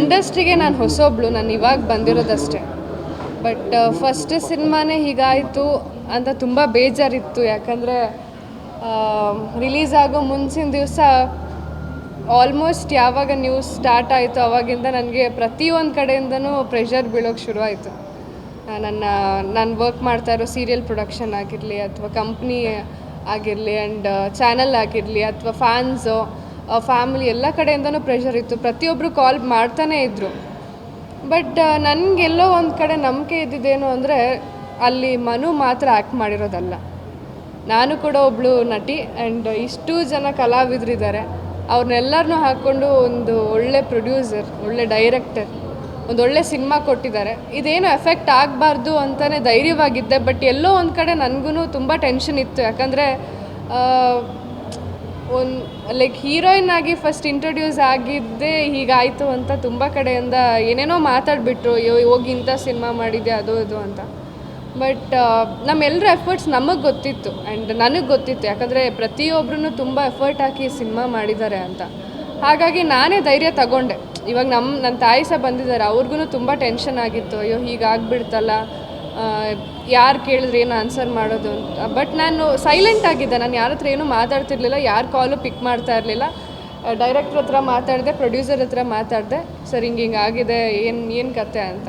ಇಂಡಸ್ಟ್ರಿಗೆ ನಾನು ಹೊಸೊಬ್ಳು, ನಾನು ಇವಾಗ ಬಂದಿರೋದಷ್ಟೇ. ಬಟ್ ಫಸ್ಟ್ ಸಿನಿಮಾನೇ ಹೀಗಾಯಿತು ಅಂತ ತುಂಬ ಬೇಜಾರಿತ್ತು. ಯಾಕಂದರೆ ರಿಲೀಸ್ ಆಗೋ ಮುಂಚಿನ ದಿವಸ ಆಲ್ಮೋಸ್ಟ್ ಯಾವಾಗ ನ್ಯೂಸ್ ಸ್ಟಾರ್ಟ್ ಆಯಿತು ಆವಾಗಿಂದ ನನಗೆ ಪ್ರತಿಯೊಂದು ಕಡೆಯಿಂದನೂ ಪ್ರೆಷರ್ ಬೀಳೋಕ್ಕೆ ಶುರುವಾಯಿತು. ನಾನು ವರ್ಕ್ ಮಾಡ್ತಾ ಇರೋ ಸೀರಿಯಲ್ ಪ್ರೊಡಕ್ಷನ್ ಆಗಿರಲಿ ಅಥವಾ ಕಂಪ್ನಿ ಆಗಿರಲಿ ಆ್ಯಂಡ್ ಚಾನಲ್ ಆಗಿರಲಿ ಅಥವಾ ಫ್ಯಾನ್ಸು ಫ್ಯಾಮಿಲಿ ಎಲ್ಲ ಕಡೆಯಿಂದನೂ ಪ್ರೆಷರ್ ಇತ್ತು. ಪ್ರತಿಯೊಬ್ಬರು ಕಾಲ್ ಮಾಡ್ತಾನೇ ಇದ್ದರು. ಬಟ್ ನನಗೆಲ್ಲೋ ಒಂದು ಕಡೆ ನಂಬಿಕೆ ಇದ್ದಿದ್ದೇನು ಅಂದರೆ ಅಲ್ಲಿ ಮನು ಮಾತ್ರ ಆ್ಯಕ್ಟ್ ಮಾಡಿರೋದಲ್ಲ, ನಾನು ಕೂಡ ಒಬ್ಬಳು ನಟಿ ಆ್ಯಂಡ್ ಇಷ್ಟು ಜನ ಕಲಾವಿದರಿದ್ದಾರೆ. ಅವ್ರನ್ನೆಲ್ಲರನ್ನೂ ಹಾಕ್ಕೊಂಡು ಒಂದು ಒಳ್ಳೆ ಪ್ರೊಡ್ಯೂಸರ್, ಒಳ್ಳೆ ಡೈರೆಕ್ಟರ್, ಒಂದು ಒಳ್ಳೆ ಸಿನಿಮಾ ಕೊಟ್ಟಿದ್ದಾರೆ. ಇದೇನು ಎಫೆಕ್ಟ್ ಆಗಬಾರ್ದು ಅಂತಲೇ ಧೈರ್ಯವಾಗಿದ್ದೆ. ಬಟ್ ಎಲ್ಲೋ ಒಂದು ಕಡೆ ನನಗೂ ತುಂಬ ಟೆನ್ಷನ್ ಇತ್ತು. ಯಾಕಂದರೆ ಲೈಕ್ ಹೀರೋಯಿನ್ ಆಗಿ ಫಸ್ಟ್ ಇಂಟ್ರೊಡ್ಯೂಸ್ ಆಗಿದ್ದೇ ಹೀಗಾಯಿತು ಅಂತ ತುಂಬ ಕಡೆಯಿಂದ ಏನೇನೋ ಮಾತಾಡಿಬಿಟ್ರು, ಹೋಗಿ ಇಂಥ ಸಿನಿಮಾ ಮಾಡಿದ್ದೆ ಅದು ಇದು ಅಂತ. ಬಟ್ ನಮ್ಮೆಲ್ಲರ ಎಫರ್ಟ್ಸ್ ನಮಗೆ ಗೊತ್ತಿತ್ತು ಆ್ಯಂಡ್ ನನಗೆ ಗೊತ್ತಿತ್ತು. ಯಾಕಂದರೆ ಪ್ರತಿಯೊಬ್ಬರೂ ತುಂಬ ಎಫರ್ಟ್ ಹಾಕಿ ಸಿನಿಮಾ ಮಾಡಿದ್ದಾರೆ ಅಂತ. ಹಾಗಾಗಿ ನಾನೇ ಧೈರ್ಯ ತಗೊಂಡೆ. ಇವಾಗ ನನ್ನ ತಾಯಿ ಸಹ ಬಂದಿದ್ದಾರೆ, ಅವ್ರಿಗೂ ತುಂಬ ಟೆನ್ಷನ್ ಆಗಿತ್ತು. ಅಯ್ಯೋ ಹೀಗಾಗ್ಬಿಡ್ತಲ್ಲ, ಯಾರು ಕೇಳಿದ್ರೆ ಏನು ಆನ್ಸರ್ ಮಾಡೋದು ಅಂತ. ಬಟ್ ನಾನು ಸೈಲೆಂಟ್ ಆಗಿದ್ದೆ. ನಾನು ಯಾರ ಹತ್ರ ಏನೂ ಮಾತಾಡ್ತಿರ್ಲಿಲ್ಲ, ಯಾರ ಕಾಲು ಪಿಕ್ ಮಾಡ್ತಾ ಇರಲಿಲ್ಲ. ಡೈರೆಕ್ಟ್ರ್ ಹತ್ರ ಮಾತಾಡಿದೆ, ಪ್ರೊಡ್ಯೂಸರ್ ಹತ್ರ ಮಾತಾಡಿದೆ, ಸರ್ ಹಿಂಗೆ ಆಗಿದೆ, ಏನು ಕತೆ ಅಂತ.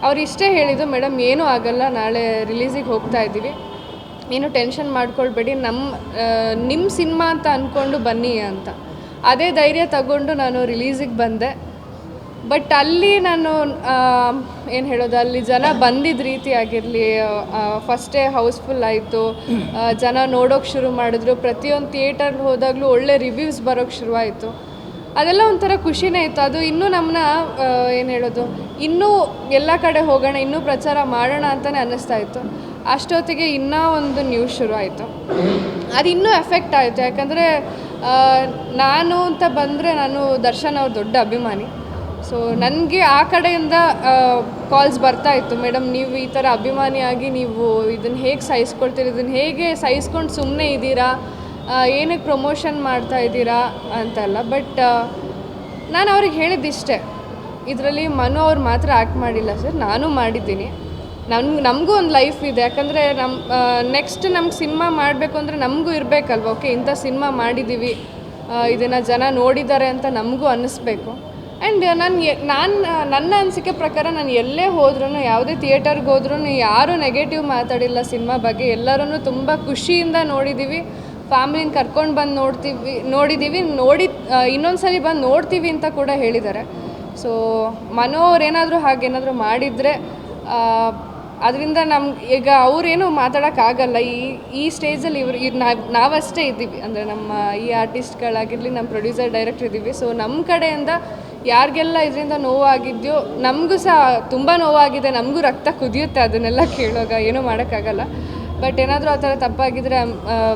ಅವ್ರು ಇಷ್ಟೇ ಹೇಳಿದ್ದು, ಮೇಡಮ್ ಏನೂ ಆಗಲ್ಲ, ನಾಳೆ ರಿಲೀಸಿಗೆ ಹೋಗ್ತಾ ಇದ್ದೀವಿ, ಏನು ಟೆನ್ಷನ್ ಮಾಡ್ಕೊಳ್ಬೇಡಿ, ನಿಮ್ಮ ಸಿನಿಮಾ ಅಂತ ಅಂದ್ಕೊಂಡು ಬನ್ನಿ ಅಂತ. ಅದೇ ಧೈರ್ಯ ತಗೊಂಡು ನಾನು ರಿಲೀಸಿಗೆ ಬಂದೆ. ಬಟ್ ಅಲ್ಲಿ ನಾನು ಏನು ಹೇಳೋದು, ಅಲ್ಲಿ ಜನ ಬಂದಿದ್ದ ರೀತಿ ಆಗಿರಲಿ, ಫಸ್ಟೇ ಹೌಸ್ಫುಲ್ ಆಯಿತು, ಜನ ನೋಡೋಕ್ಕೆ ಶುರು ಮಾಡಿದ್ರು. ಪ್ರತಿಯೊಂದು ಥಿಯೇಟರ್ಗೆ ಹೋದಾಗಲೂ ಒಳ್ಳೆ ರಿವ್ಯೂಸ್ ಬರೋಕ್ಕೆ ಶುರುವಾಯಿತು. ಅದೆಲ್ಲ ಒಂಥರ ಖುಷಿನೇ ಇತ್ತು. ಅದು ಇನ್ನೂ ನಮ್ಮನ್ನ ಏನು ಹೇಳೋದು, ಇನ್ನೂ ಎಲ್ಲ ಕಡೆ ಹೋಗೋಣ, ಇನ್ನೂ ಪ್ರಚಾರ ಮಾಡೋಣ ಅಂತಲೇ ಅನ್ನಿಸ್ತಾ ಇತ್ತು. ಅಷ್ಟೊತ್ತಿಗೆ ಇನ್ನೂ ಒಂದು ನ್ಯೂಸ್ ಶುರು ಆಯಿತು. ಅದು ಇನ್ನೂ ಎಫೆಕ್ಟ್ ಆಯಿತು. ಯಾಕಂದರೆ ನಾನು ಅಂತ ಬಂದರೆ ನಾನು ದರ್ಶನ್ ಅವ್ರ ದೊಡ್ಡ ಅಭಿಮಾನಿ. ಸೊ ನನಗೆ ಆ ಕಡೆಯಿಂದ ಕಾಲ್ಸ್ ಬರ್ತಾಯಿತ್ತು, ಮೇಡಮ್ ನೀವು ಈ ಥರ ಅಭಿಮಾನಿಯಾಗಿ ನೀವು ಇದನ್ನು ಹೇಗೆ ಸಹಿಸ್ಕೊಳ್ತೀರಿ, ಇದನ್ನು ಹೇಗೆ ಸಹಿಸ್ಕೊಂಡು ಸುಮ್ಮನೆ ಇದ್ದೀರಾ, ಏನಕ್ಕೆ ಪ್ರಮೋಷನ್ ಮಾಡ್ತಾ ಇದ್ದೀರಾ ಅಂತೆಲ್ಲ. ಬಟ್ ನಾನು ಅವ್ರಿಗೆ ಹೇಳಿದ್ದಿಷ್ಟೇ, ಇದರಲ್ಲಿ ಮನು ಅವ್ರು ಮಾತ್ರ ಆ್ಯಕ್ಟ್ ಮಾಡಿಲ್ಲ ಸರ್, ನಾನು ಮಾಡಿದ್ದೀನಿ. ನಮಗೂ ಒಂದು ಲೈಫ್ ಇದೆ. ಯಾಕಂದರೆ ನೆಕ್ಸ್ಟ್ ನಮ್ಗೆ ಸಿನಿಮಾ ಮಾಡಬೇಕು ಅಂದರೆ ನಮಗೂ ಇರಬೇಕಲ್ವ, ಓಕೆ ಇಂಥ ಸಿನಿಮಾ ಮಾಡಿದ್ದೀವಿ, ಇದನ್ನು ಜನ ನೋಡಿದ್ದಾರೆ ಅಂತ ನಮಗೂ ಅನ್ನಿಸ್ಬೇಕು. ಆ್ಯಂಡ್ ನನ್ನ ಅನಿಸಿಕೆ ಪ್ರಕಾರ ನಾನು ಎಲ್ಲೇ ಹೋದ್ರೂ, ಯಾವುದೇ ಥಿಯೇಟರ್ಗೆ ಹೋದ್ರೂ ಯಾರೂ ನೆಗೆಟಿವ್ ಮಾತಾಡಿಲ್ಲ ಸಿನಿಮಾ ಬಗ್ಗೆ. ಎಲ್ಲರೂ ತುಂಬ ಖುಷಿಯಿಂದ ನೋಡಿದ್ದೀವಿ. ಫ್ಯಾಮಿಲಿನ ಕರ್ಕೊಂಡು ಬಂದು ನೋಡಿದ್ದೀವಿ, ಇನ್ನೊಂದು ಸರಿ ಬಂದು ನೋಡ್ತೀವಿ ಅಂತ ಕೂಡ ಹೇಳಿದ್ದಾರೆ. ಸೊ ಮನು ಅವ್ರೇನಾದರೂ ಹಾಗೇನಾದರೂ ಮಾಡಿದರೆ ಅದರಿಂದ ಈಗ ಅವರೇನು ಮಾತಾಡೋಕ್ಕಾಗಲ್ಲ. ಈ ಸ್ಟೇಜಲ್ಲಿ ನಾವಷ್ಟೇ ಇದ್ದೀವಿ, ಅಂದರೆ ನಮ್ಮ ಈ ಆರ್ಟಿಸ್ಟ್ಗಳಾಗಿರಲಿ, ನಮ್ಮ ಪ್ರೊಡ್ಯೂಸರ್ ಡೈರೆಕ್ಟರ್ ಇದ್ದೀವಿ. ಸೊ ನಮ್ಮ ಕಡೆಯಿಂದ ಯಾರಿಗೆಲ್ಲ ಇದರಿಂದ ನೋವಾಗಿದೆಯೋ, ನಮಗೂ ಸಹ ತುಂಬ ನೋವಾಗಿದೆ, ನಮಗೂ ರಕ್ತ ಕುದಿಯುತ್ತೆ ಅದನ್ನೆಲ್ಲ ಕೇಳುವಾಗ, ಏನೂ ಮಾಡೋಕ್ಕಾಗಲ್ಲ. ಬಟ್ ಏನಾದರೂ ಆ ಥರ ತಪ್ಪಾಗಿದ್ದರೆ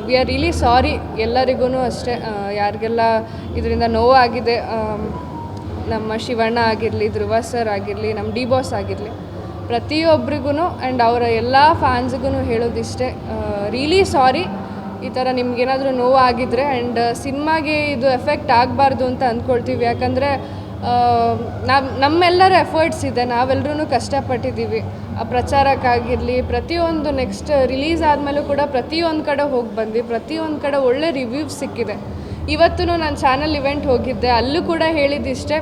ವಿ ಆರ್ ರಿಯಲಿ ಸಾರಿ ಎಲ್ಲರಿಗೂ ಅಷ್ಟೇ. ಯಾರಿಗೆಲ್ಲ ಇದರಿಂದ ನೋವಾಗಿದೆ, ನಮ್ಮ ಶಿವಣ್ಣ ಆಗಿರಲಿ, ಧ್ರುವ ಸರ್ ಆಗಿರಲಿ, ನಮ್ಮ ಡಿ ಬಾಸ್ ಆಗಿರಲಿ, ಪ್ರತಿಯೊಬ್ಬರಿಗೂ ಆ್ಯಂಡ್ ಅವರ ಎಲ್ಲ ಫ್ಯಾನ್ಸ್ಗೂ ಹೇಳೋದಿಷ್ಟೇ, ರಿಯಲಿ ಸಾರಿ ಈ ಥರ ನಿಮ್ಗೇನಾದರೂ ನೋವಾಗಿದ್ದರೆ. ಆ್ಯಂಡ್ ಸಿನಿಮಾಗೆ ಇದು ಎಫೆಕ್ಟ್ ಆಗಬಾರ್ದು ಅಂತ ಅಂದ್ಕೊಳ್ತೀವಿ. ಯಾಕಂದರೆ ನಮ್ಮೆಲ್ಲರ ಎಫರ್ಟ್ಸ್ ಇದೆ, ನಾವೆಲ್ಲರೂ ಕಷ್ಟಪಟ್ಟಿದ್ದೀವಿ ಆ ಪ್ರಚಾರಕ್ಕಾಗಿರಲಿ, ಪ್ರತಿಯೊಂದು ನೆಕ್ಸ್ಟ್ ರಿಲೀಸ್ ಆದಮೇಲೂ ಕೂಡ ಪ್ರತಿಯೊಂದು ಕಡೆ ಹೋಗಿ ಬಂದ್ವಿ, ಪ್ರತಿಯೊಂದು ಕಡೆ ಒಳ್ಳೆ ರಿವ್ಯೂಸ್ ಸಿಕ್ಕಿದೆ. ಇವತ್ತು ನಾನು ಚಾನಲ್ ಇವೆಂಟ್ ಹೋಗಿದ್ದೆ, ಅಲ್ಲೂ ಕೂಡ ಹೇಳಿದ್ದಿಷ್ಟೇ,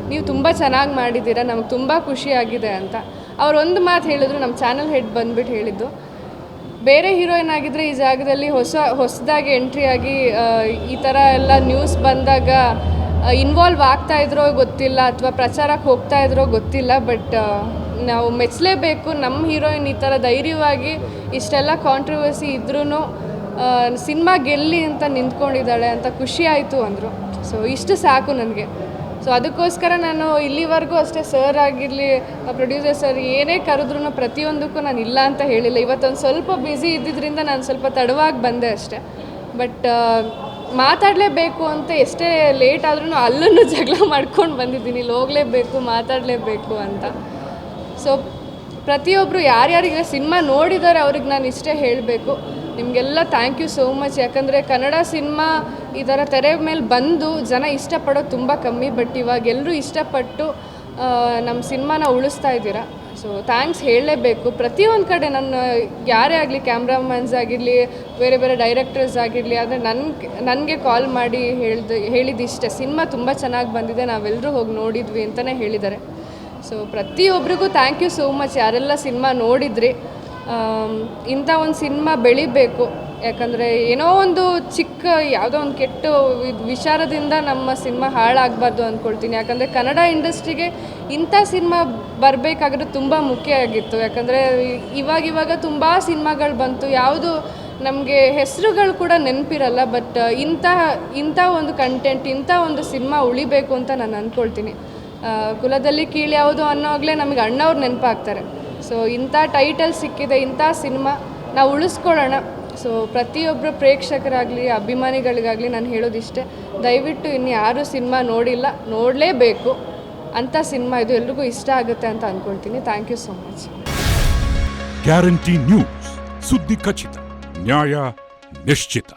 ನೀವು ತುಂಬ ಚೆನ್ನಾಗಿ ಮಾಡಿದ್ದೀರಾ, ನಮಗೆ ತುಂಬ ಖುಷಿಯಾಗಿದೆ ಅಂತ. ಅವ್ರು ಒಂದು ಮಾತು ಹೇಳಿದ್ರು, ನಮ್ಮ ಚಾನಲ್ ಹೆಡ್ ಬಂದುಬಿಟ್ಟು ಹೇಳಿದ್ದು, ಬೇರೆ ಹೀರೋಯಿನ್ ಆಗಿದ್ದರೆ ಈ ಜಾಗದಲ್ಲಿ ಹೊಸದಾಗಿ ಎಂಟ್ರಿ ಆಗಿ ಈ ಥರ ಎಲ್ಲ ನ್ಯೂಸ್ ಬಂದಾಗ ಇನ್ವಾಲ್ವ್ ಆಗ್ತಾಯಿದ್ರೋ ಗೊತ್ತಿಲ್ಲ, ಅಥವಾ ಪ್ರಚಾರಕ್ಕೆ ಹೋಗ್ತಾಯಿದ್ರೋ ಗೊತ್ತಿಲ್ಲ. ಬಟ್ ನಾವು ಮೆಚ್ಚಲೇಬೇಕು, ನಮ್ಮ ಹೀರೋಯಿನ್ ಈ ಥರ ಧೈರ್ಯವಾಗಿ ಇಷ್ಟೆಲ್ಲ ಕಾಂಟ್ರವರ್ಸಿ ಇದ್ರೂ ಸಿನಿಮಾ ಗೆಲ್ಲಿ ಅಂತ ನಿಂತ್ಕೊಂಡಿದ್ದಾಳೆ ಅಂತ ಖುಷಿ ಆಯಿತು ಅಂದರು. ಸೊ ಇಷ್ಟು ಸಾಕು ನನಗೆ. ಸೊ ಅದಕ್ಕೋಸ್ಕರ ನಾನು ಇಲ್ಲಿವರೆಗೂ ಅಷ್ಟೇ, ಸರ್ ಆಗಿರಲಿ, ಪ್ರೊಡ್ಯೂಸರ್ ಸರ್ ಏನೇ ಕರೆದ್ರೂ ಪ್ರತಿಯೊಂದಕ್ಕೂ ನಾನು ಇಲ್ಲ ಅಂತ ಹೇಳಿಲ್ಲ. ಇವತ್ತೊಂದು ಸ್ವಲ್ಪ ಬ್ಯುಸಿ ಇದ್ದಿದ್ದರಿಂದ ನಾನು ಸ್ವಲ್ಪ ತಡವಾಗಿ ಬಂದೆ ಅಷ್ಟೇ. ಬಟ್ ಮಾತಾಡಲೇಬೇಕು ಅಂತ ಎಷ್ಟೇ ಲೇಟ್ ಆದ್ರೂ ಅಲ್ಲೂ ಜಗಳ ಮಾಡ್ಕೊಂಡು ಬಂದಿದ್ದೀನಿ, ಇಲ್ಲಿ ಹೋಗಲೇಬೇಕು, ಮಾತಾಡಲೇಬೇಕು ಅಂತ. ಸೊ ಪ್ರತಿಯೊಬ್ಬರು ಯಾರ್ಯಾರಿಗೆ ಸಿನಿಮಾ ನೋಡಿದ್ದಾರೆ ಅವ್ರಿಗೆ ನಾನು ಇಷ್ಟೇ ಹೇಳಬೇಕು, ನಿಮಗೆಲ್ಲ ಥ್ಯಾಂಕ್ ಯು ಸೋ ಮಚ್. ಯಾಕಂದರೆ ಕನ್ನಡ ಸಿನಿಮಾ ಈ ಥರ ತೆರೆ ಮೇಲೆ ಬಂದು ಜನ ಇಷ್ಟಪಡೋದು ತುಂಬ ಕಮ್ಮಿ. ಬಟ್ ಇವಾಗ ಎಲ್ಲರೂ ಇಷ್ಟಪಟ್ಟು ನಮ್ಮ ಸಿನಿಮಾನ ಉಳಿಸ್ತಾ ಇದ್ದೀರಾ. ಸೊ ಥ್ಯಾಂಕ್ಸ್ ಹೇಳಲೇಬೇಕು. ಪ್ರತಿಯೊಂದು ಕಡೆ ನನ್ನ ಯಾರೇ ಆಗಲಿ, ಕ್ಯಾಮ್ರಾಮನ್ಸ್ ಆಗಿರಲಿ, ಬೇರೆ ಬೇರೆ ಡೈರೆಕ್ಟರ್ಸ್ ಆಗಿರಲಿ, ಆದರೆ ನನಗೆ ಕಾಲ್ ಮಾಡಿ ಹೇಳಿದಿಷ್ಟೇ, ಸಿನಿಮಾ ತುಂಬ ಚೆನ್ನಾಗಿ ಬಂದಿದೆ, ನಾವೆಲ್ಲರೂ ಹೋಗಿ ನೋಡಿದ್ವಿ ಅಂತಲೇ ಹೇಳಿದ್ದಾರೆ. ಸೊ ಪ್ರತಿಯೊಬ್ಬರಿಗೂ ಥ್ಯಾಂಕ್ ಯು ಸೋ ಮಚ್. ಯಾರೆಲ್ಲ ಸಿನಿಮಾ ನೋಡಿದ್ರಿ, ಇಂಥ ಒಂದು ಸಿನಿಮಾ ಬೆಳಿಬೇಕು. ಯಾಕಂದರೆ ಏನೋ ಒಂದು ಚಿಕ್ಕ ಯಾವುದೋ ಒಂದು ಕೆಟ್ಟ ವಿಚಾರದಿಂದ ನಮ್ಮ ಸಿನಿಮಾ ಹಾಳಾಗಬಾರ್ದು ಅಂದ್ಕೊಳ್ತೀನಿ. ಯಾಕಂದರೆ ಕನ್ನಡ ಇಂಡಸ್ಟ್ರಿಗೆ ಇಂಥ ಸಿನಿಮಾ ಬರಬೇಕಾಗಿರೋದು ತುಂಬ ಮುಖ್ಯ ಆಗಿತ್ತು. ಯಾಕಂದರೆ ಇವಾಗ ತುಂಬ ಸಿನಿಮಾಗಳು ಬಂತು, ಯಾವುದು ನಮಗೆ ಹೆಸರುಗಳು ಕೂಡ ನೆನಪಿರಲ್ಲ. ಬಟ್ ಇಂಥ ಒಂದು ಕಂಟೆಂಟ್, ಇಂಥ ಒಂದು ಸಿನಿಮಾ ಉಳಿಬೇಕು ಅಂತ ನಾನು ಅಂದ್ಕೊಳ್ತೀನಿ. ಕುಲದಲ್ಲಿ ಕೀಳು ಯಾವುದು ಅನ್ನೋವಾಗಲೇ ನಮಗೆ ಅಣ್ಣವ್ರು ನೆನಪಾಗ್ತಾರೆ. ಸೊ ಇಂಥ ಟೈಟಲ್ ಸಿಕ್ಕಿದೆ, ಇಂಥ ಸಿನಿಮಾ ನಾವು ಉಳಿಸ್ಕೊಳ್ಳೋಣ. ಸೊ ಪ್ರತಿಯೊಬ್ಬರು ಪ್ರೇಕ್ಷಕರಾಗಲಿ, ಅಭಿಮಾನಿಗಳಿಗಾಗಲಿ ನಾನು ಹೇಳೋದಿಷ್ಟೇ, ದಯವಿಟ್ಟು ಇನ್ನು ಯಾರೂ ಸಿನಿಮಾ ನೋಡಿಲ್ಲ, ನೋಡಲೇಬೇಕು. ಅಂಥ ಸಿನಿಮಾ ಇದು, ಎಲ್ರಿಗೂ ಇಷ್ಟ ಆಗುತ್ತೆ ಅಂತ ಅಂದ್ಕೊಳ್ತೀನಿ. Thank you so much. Guarantee news, ಸುದ್ದಿ ಖಚಿತ, ನ್ಯಾಯ ನಿಶ್ಚಿತ.